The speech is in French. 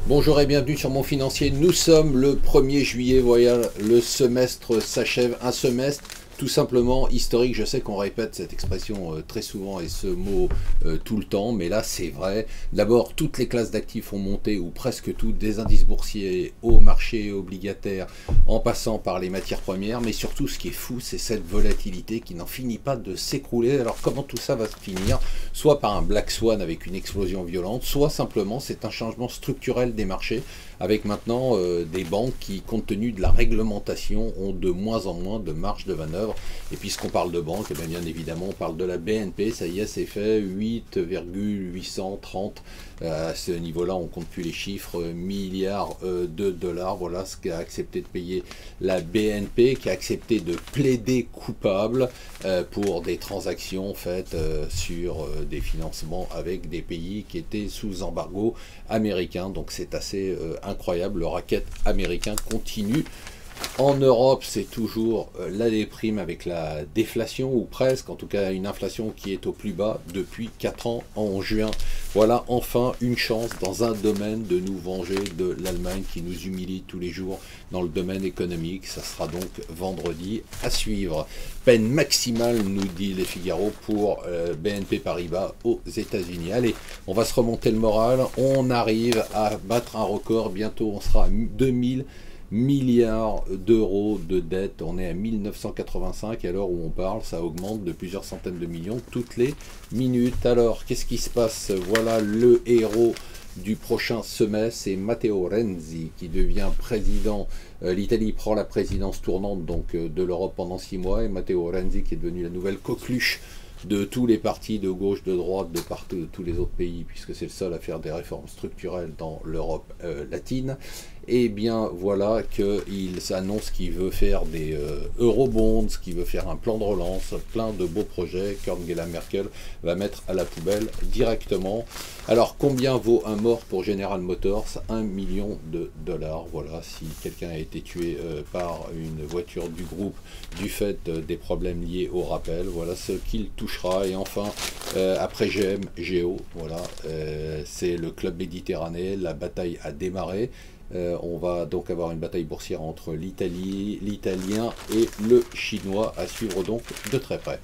Bonjour et bienvenue sur Mon Financier. Nous sommes le 1er juillet, voilà, le semestre s'achève, un semestre tout simplement historique. Je sais qu'on répète cette expression très souvent et ce mot tout le temps, mais là c'est vrai. D'abord, toutes les classes d'actifs ont monté, ou presque toutes, des indices boursiers au marché obligataire, en passant par les matières premières, mais surtout ce qui est fou, c'est cette volatilité qui n'en finit pas de s'écrouler. Alors comment tout ça va se finir? Soit par un black swan avec une explosion violente, soit simplement c'est un changement structurel des marchés, avec maintenant des banques qui, compte tenu de la réglementation, ont de moins en moins de marge de manœuvre. Et puisqu'on parle de banque, et bien évidemment on parle de la BNP, ça y est, c'est fait, 8,830, à ce niveau-là on compte plus les chiffres, milliards de dollars, voilà ce qu'a accepté de payer la BNP, qui a accepté de plaider coupable pour des transactions faites sur des financements avec des pays qui étaient sous embargo américain. Donc c'est assez incroyable, le racket américain continue. En Europe, c'est toujours la déprime avec la déflation, ou presque, en tout cas une inflation qui est au plus bas depuis 4 ans en juin. Voilà enfin une chance dans un domaine de nous venger de l'Allemagne qui nous humilie tous les jours dans le domaine économique. Ça sera donc vendredi à suivre. Peine maximale, nous dit les Figaro, pour BNP Paribas aux États-Unis. Allez, on va se remonter le moral. On arrive à battre un record. Bientôt, on sera à 2000 milliards d'euros de dette. On est à 1985 et à l'heure où on parle, ça augmente de plusieurs centaines de millions toutes les minutes. Alors, qu'est-ce qui se passe? Voilà le héros du prochain semestre, c'est Matteo Renzi qui devient président. L'Italie prend la présidence tournante donc de l'Europe pendant 6 mois, et Matteo Renzi qui est devenu la nouvelle coqueluche de tous les partis de gauche, de droite, de partout, de tous les autres pays, puisque c'est le seul à faire des réformes structurelles dans l'Europe latine. Et bien voilà qu'il s'annonce qu'il veut faire des eurobonds, qu'il veut faire un plan de relance, plein de beaux projets qu'Angela Merkel va mettre à la poubelle directement. Alors combien vaut un mort pour General Motors? 1 million de dollars. Voilà, si quelqu'un a été tué par une voiture du groupe du fait des problèmes liés au rappel, voilà ce qu'il touchera. Et enfin, après GM, Géo, voilà, c'est le club méditerranéen, la bataille a démarré. On va donc avoir une bataille boursière entre l'Italie, l'Italien et le Chinois, à suivre donc de très près.